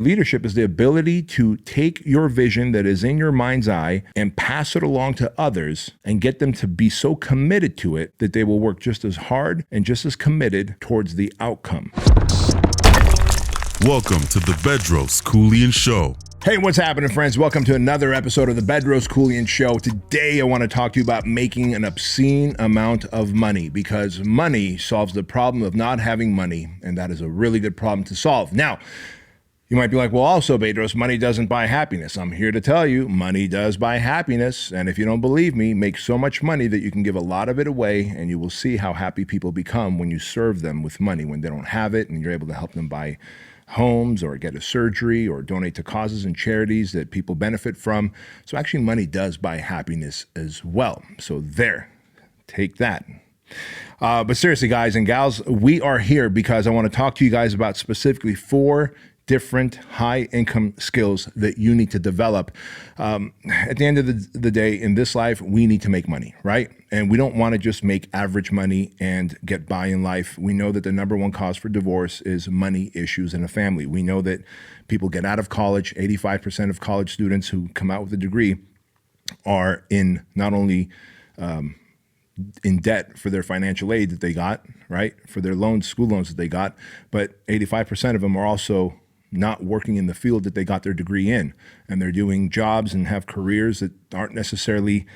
Leadership is the ability to take your vision that is in your mind's eye and pass it along to others and get them to be so committed to it that they will work just as hard and just as committed towards the outcome. Welcome to the Bedros Keuilian Show. Hey, what's happening, friends? Welcome to another episode of the Bedros Keuilian Show. Today, I want to talk to you about making an obscene amount of money, because money solves the problem of not having money, and that is a really good problem to solve. Now, you might be like, well, also, Bedros, money doesn't buy happiness. I'm here to tell you, money does buy happiness. And if you don't believe me, make so much money that you can give a lot of it away, and you will see how happy people become when you serve them with money when they don't have it, and you're able to help them buy homes or get a surgery or donate to causes and charities that people benefit from. So actually, money does buy happiness as well. So there, take that. But seriously, guys and gals, we are here because I want to talk to you guys about specifically 4 different high income skills that you need to develop. At the end of the day, in this life, we need to make money, right? And we don't want to just make average money and get by in life. We know that the number one cause for divorce is money issues in a family. We know that people get out of college. 85% of college students who come out with a degree are in not only in debt for their financial aid that they got, right? For their loans, school loans that they got, but 85% of them are also not working in the field that they got their degree in. And they're doing jobs and have careers that aren't necessarily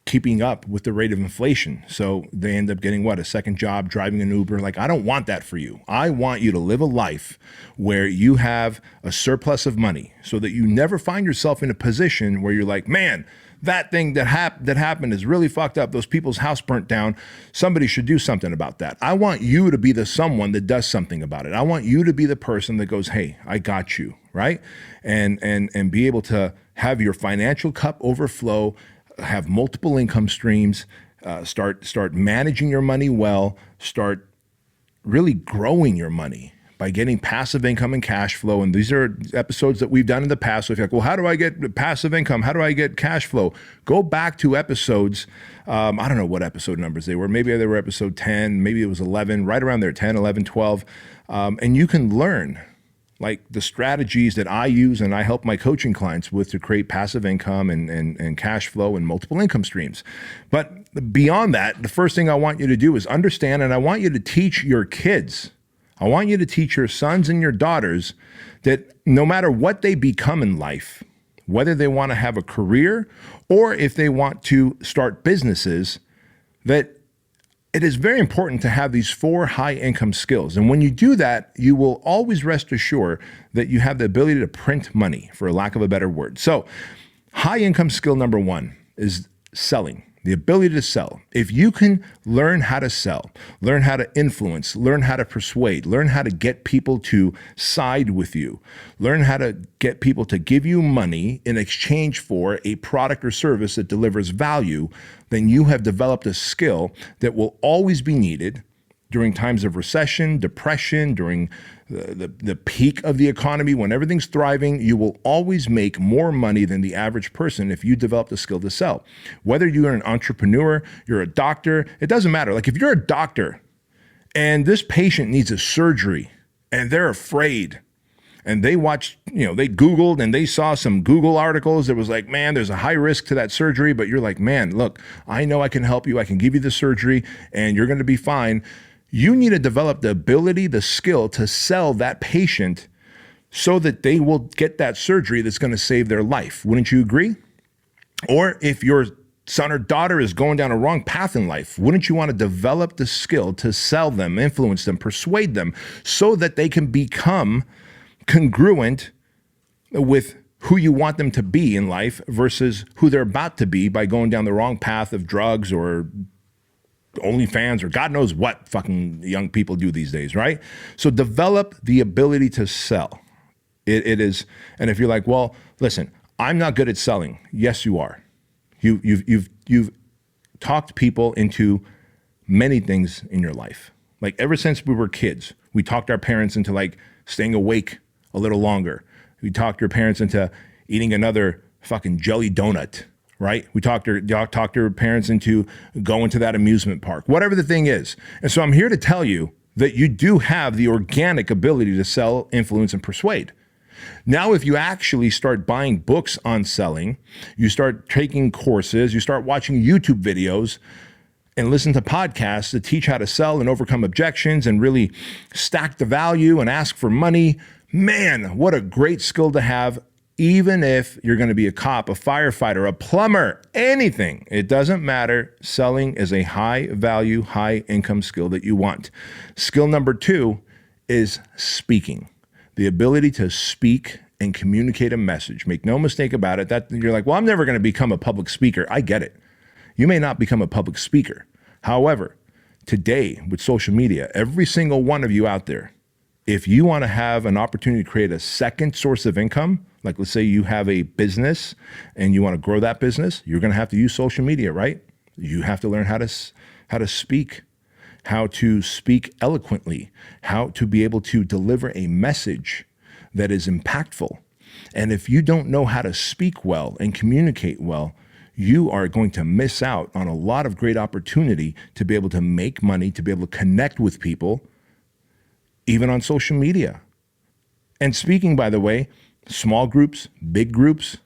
keeping up with the rate of inflation. So they end up getting what? A second job, driving an Uber. Like, I don't want that for you. I want you to live a life where you have a surplus of money so that you never find yourself in a position where you're like, man, that thing that happened is really fucked up. Those people's house burnt down. Somebody should do something about that. I want you to be the someone that does something about it. I want you to be the person that goes, hey, I got you, right? And be able to have your financial cup overflow, have multiple income streams, start managing your money well, start really growing your money by getting passive income and cash flow. And these are episodes that we've done in the past. So if you're like, well, how do I get passive income? How do I get cash flow? Go back to episodes. I don't know what episode numbers they were. Maybe they were episode 10, maybe it was 11, right around there, 10, 11, 12. And you can learn like the strategies that I use and I help my coaching clients with to create passive income and cash flow and multiple income streams. But beyond that, the first thing I want you to do is understand, and I want you to teach your kids. I want you to teach your sons and your daughters that no matter what they become in life, whether they want to have a career or if they want to start businesses, that it is very important to have these 4 high income skills. And when you do that, you will always rest assured that you have the ability to print money, for lack of a better word. So high income skill number 1 is selling. The ability to sell. If you can learn how to sell, learn how to influence, learn how to persuade, learn how to get people to side with you, learn how to get people to give you money in exchange for a product or service that delivers value, then you have developed a skill that will always be needed during times of recession, depression, during the peak of the economy. When everything's thriving, you will always make more money than the average person if you develop the skill to sell. Whether you're an entrepreneur, you're a doctor, it doesn't matter. Like if you're a doctor and this patient needs a surgery and they're afraid, and they watched, they Googled and they saw some Google articles that was like, man, there's a high risk to that surgery, but you're like, man, look, I know I can help you. I can give you the surgery and you're going to be fine. You need to develop the ability, the skill to sell that patient so that they will get that surgery that's going to save their life. Wouldn't you agree? Or if your son or daughter is going down a wrong path in life, wouldn't you want to develop the skill to sell them, influence them, persuade them so that they can become congruent with who you want them to be in life versus who they're about to be by going down the wrong path of drugs or OnlyFans or God knows what fucking young people do these days, right? So develop the ability to sell. It is, and if you're like, well, listen, I'm not good at selling. Yes, you are. You've talked people into many things in your life. Like ever since we were kids, we talked our parents into like staying awake a little longer. We talked your parents into eating another fucking jelly donut, right? We talked your parents into going to that amusement park, whatever the thing is. And so I'm here to tell you that you do have the organic ability to sell, influence, and persuade. Now, if you actually start buying books on selling, you start taking courses, you start watching YouTube videos and listen to podcasts that teach how to sell and overcome objections and really stack the value and ask for money, man, what a great skill to have. Even if you're going to be a cop, a firefighter, a plumber, anything, it doesn't matter. Selling is a high value, high income skill that you want. Skill number 2 is speaking. The ability to speak and communicate a message. Make no mistake about it. That you're like, well, I'm never going to become a public speaker. I get it. You may not become a public speaker. However, today with social media, every single one of you out there, if you want to have an opportunity to create a second source of income, like let's say you have a business and you want to grow that business, you're going to have to use social media, right? You have to learn how to speak, how to speak eloquently, how to be able to deliver a message that is impactful. And if you don't know how to speak well and communicate well, you are going to miss out on a lot of great opportunity to be able to make money, to be able to connect with people, even on social media. And speaking, by the way, small groups, big groups,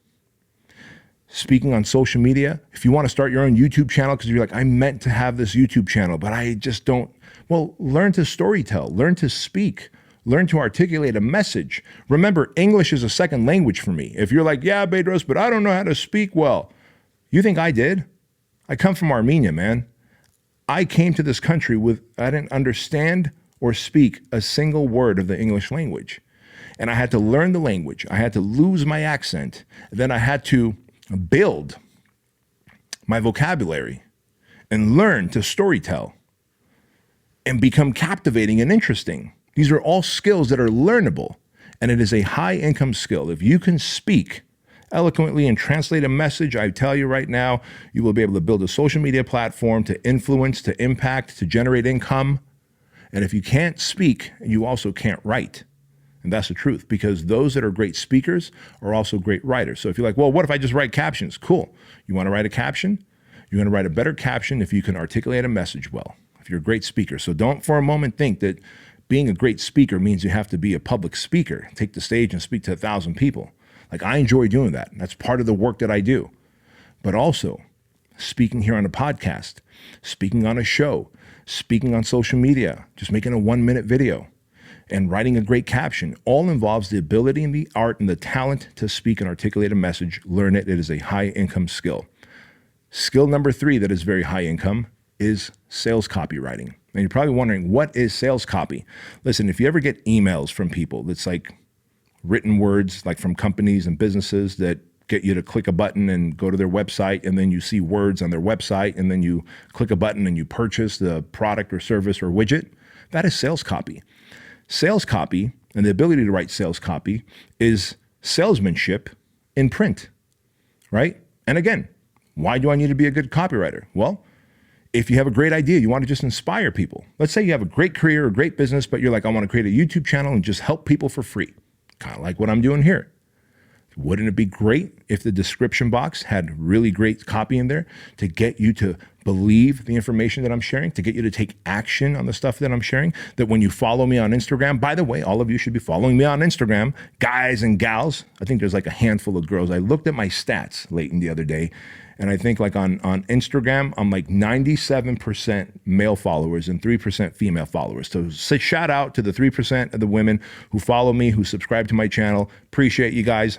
speaking on social media. If you want to start your own YouTube channel because you're like, I meant to have this YouTube channel, but I just don't. Well, learn to storytell, learn to speak, learn to articulate a message. Remember, English is a second language for me. If you're like, yeah, Bedros, but I don't know how to speak well. You think I did? I come from Armenia, man. I came to this country I didn't understand or speak a single word of the English language. And I had to learn the language. I had to lose my accent. Then I had to build my vocabulary and learn to storytell and become captivating and interesting. These are all skills that are learnable, and it is a high income skill. If you can speak eloquently and translate a message, I tell you right now, you will be able to build a social media platform to influence, to impact, to generate income. And if you can't speak, you also can't write. And that's the truth, because those that are great speakers are also great writers. So if you're like, well, what if I just write captions? Cool. You want to write a caption? You're going to write a better caption if you can articulate a message well, if you're a great speaker. So don't for a moment think that being a great speaker means you have to be a public speaker, take the stage and speak to 1,000 people. Like, I enjoy doing that. That's part of the work that I do. But also speaking here on a podcast, speaking on a show, speaking on social media, just making a 1-minute video, and writing a great caption all involves the ability and the art and the talent to speak and articulate a message. Learn it. It is a high income skill. Skill number 3 that is very high income is sales copywriting. And you're probably wondering, what is sales copy? Listen, if you ever get emails from people that's like written words, like from companies and businesses that get you to click a button and go to their website, and then you see words on their website, and then you click a button and you purchase the product or service or widget, that is sales copy. Sales copy and the ability to write sales copy is salesmanship in print, right? And again, why do I need to be a good copywriter? Well, if you have a great idea, you want to just inspire people. Let's say you have a great career or great business, but you're like, I want to create a YouTube channel and just help people for free. Kind of like what I'm doing here. Wouldn't it be great if the description box had really great copy in there to get you to believe the information that I'm sharing, to get you to take action on the stuff that I'm sharing, that when you follow me on Instagram, by the way, all of you should be following me on Instagram, guys and gals. I think there's like a handful of girls. I looked at my stats late in the other day, and I think like on Instagram, I'm like 97% male followers and 3% female followers. So shout out to the 3% of the women who follow me, who subscribe to my channel. Appreciate you guys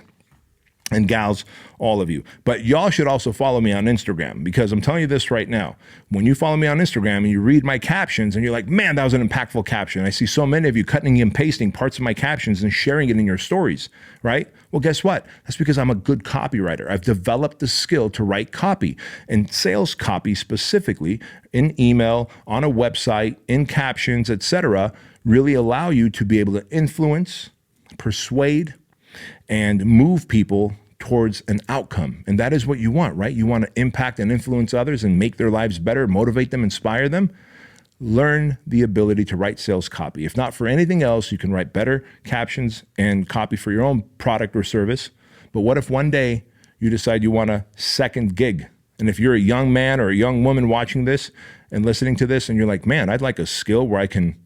and gals, all of you. But y'all should also follow me on Instagram, because I'm telling you this right now. When you follow me on Instagram and you read my captions and you're like, man, that was an impactful caption. I see so many of you cutting and pasting parts of my captions and sharing it in your stories, right? Well, guess what? That's because I'm a good copywriter. I've developed the skill to write copy, and sales copy specifically in email, on a website, in captions, etc., really allow you to be able to influence, persuade, and move people towards an outcome. And that is what you want, right? You want to impact and influence others and make their lives better, motivate them, inspire them. Learn the ability to write sales copy. If not for anything else, you can write better captions and copy for your own product or service. But what if one day you decide you want a second gig? And if you're a young man or a young woman watching this and listening to this, and you're like, man, I'd like a skill where I can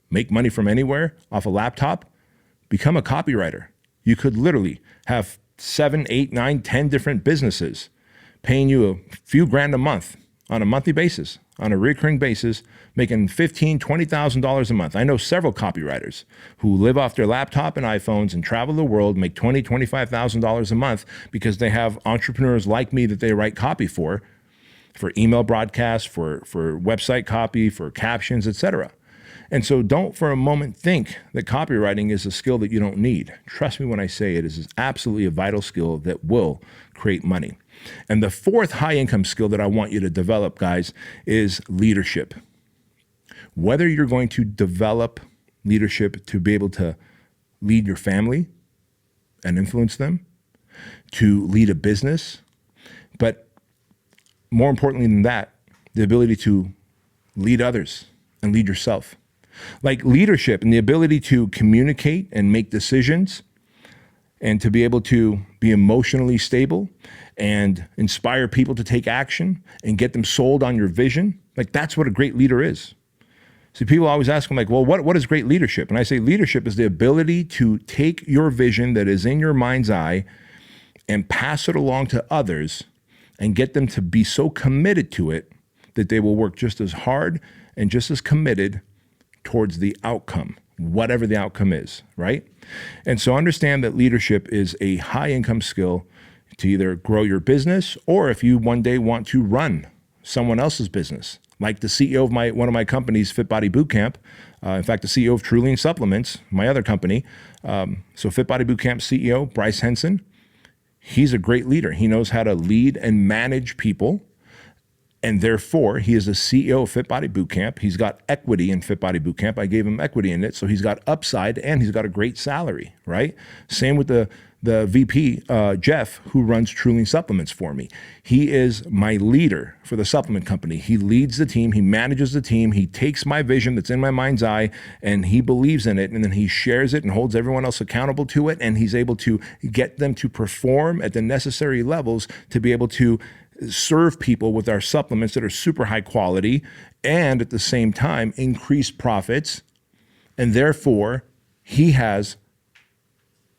make money from anywhere off a laptop, become a copywriter. You could literally have 7, 8, 9, 10 different businesses paying you a few grand a month on a monthly basis, on a recurring basis, making $15,000, $20,000 a month. I know several copywriters who live off their laptop and iPhones and travel the world, make $20,000, $25,000 a month because they have entrepreneurs like me that they write copy for email broadcasts, for website copy, for captions, etc. And so don't for a moment think that copywriting is a skill that you don't need. Trust me when I say it is absolutely a vital skill that will create money. And the fourth high income skill that I want you to develop, guys, is leadership. Whether you're going to develop leadership to be able to lead your family and influence them, to lead a business, but more importantly than that, the ability to lead others and lead yourself. Like leadership and the ability to communicate and make decisions and to be able to be emotionally stable and inspire people to take action and get them sold on your vision. Like that's what a great leader is. See, people always ask me like, well, what is great leadership? And I say leadership is the ability to take your vision that is in your mind's eye and pass it along to others and get them to be so committed to it that they will work just as hard and just as committed towards the outcome, whatever the outcome is, right? And so understand that leadership is a high income skill to either grow your business or if you one day want to run someone else's business, like the CEO of one of my companies, Fit Body Bootcamp. In fact, the CEO of Keuilian Supplements, my other company. So Fit Body Bootcamp CEO, Bryce Henson, he's a great leader. He knows how to lead and manage people. And therefore, he is the CEO of Fit Body Bootcamp. He's got equity in Fit Body Bootcamp. I gave him equity in it. So he's got upside and he's got a great salary, right? Same with the VP, Jeff, who runs Keuilian Supplements for me. He is my leader for the supplement company. He leads the team. He manages the team. He takes my vision that's in my mind's eye and he believes in it. And then he shares it and holds everyone else accountable to it. And he's able to get them to perform at the necessary levels to be able to serve people with our supplements that are super high quality and at the same time increase profits. And therefore, he has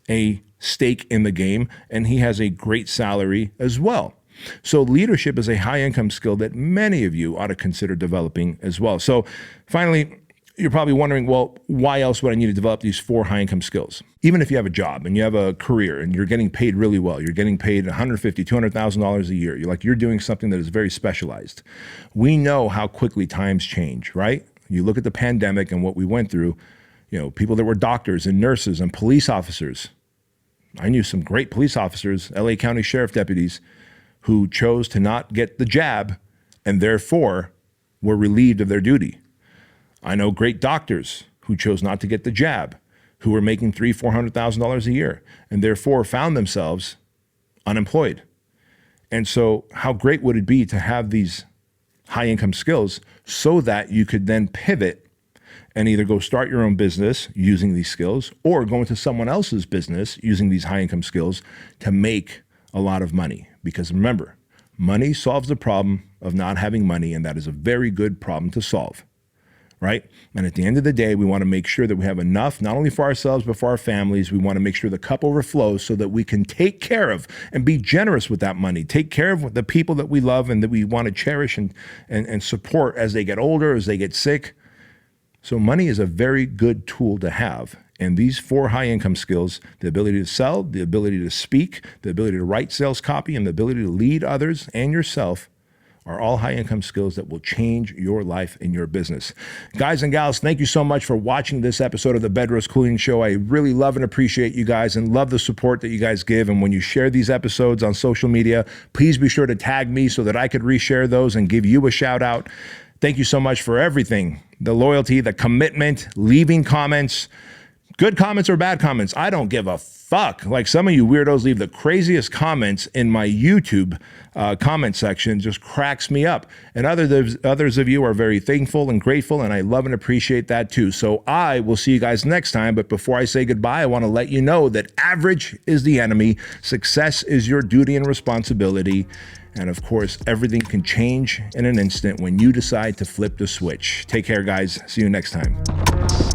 a stake in the game and he has a great salary as well. So leadership is a high income skill that many of you ought to consider developing as well. So finally, you're probably wondering, well, why else would I need to develop these 4 high income skills? Even if you have a job and you have a career and you're getting paid really well, you're getting paid $150,000, $200,000 a year. You're doing something that is very specialized. We know how quickly times change, right? You look at the pandemic and what we went through, people that were doctors and nurses and police officers. I knew some great police officers, LA County Sheriff deputies, who chose to not get the jab and therefore were relieved of their duty. I know great doctors who chose not to get the jab, who were making $300,000, $400,000 a year, and therefore found themselves unemployed. And so how great would it be to have these high income skills so that you could then pivot and either go start your own business using these skills or go into someone else's business using these high income skills to make a lot of money. Because remember, money solves the problem of not having money, and that is a very good problem to solve. Right? And at the end of the day, we want to make sure that we have enough, not only for ourselves, but for our families. We want to make sure the cup overflows so that we can take care of and be generous with that money, take care of the people that we love and that we want to cherish and support as they get older, as they get sick. So money is a very good tool to have. And these 4 high income skills, the ability to sell, the ability to speak, the ability to write sales copy, and the ability to lead others and yourself are all high income skills that will change your life and your business. Guys and gals, thank you so much for watching this episode of the Bedros Keuilian Show. I really love and appreciate you guys and love the support that you guys give. And when you share these episodes on social media, please be sure to tag me so that I could reshare those and give you a shout out. Thank you so much for everything, the loyalty, the commitment, leaving comments, Good comments or bad comments, I don't give a fuck. Like some of you weirdos leave the craziest comments in my YouTube comment section, just cracks me up. And others of you are very thankful and grateful, and I love and appreciate that too. So I will see you guys next time. But before I say goodbye, I want to let you know that average is the enemy. Success is your duty and responsibility. And of course, everything can change in an instant when you decide to flip the switch. Take care, guys. See you next time.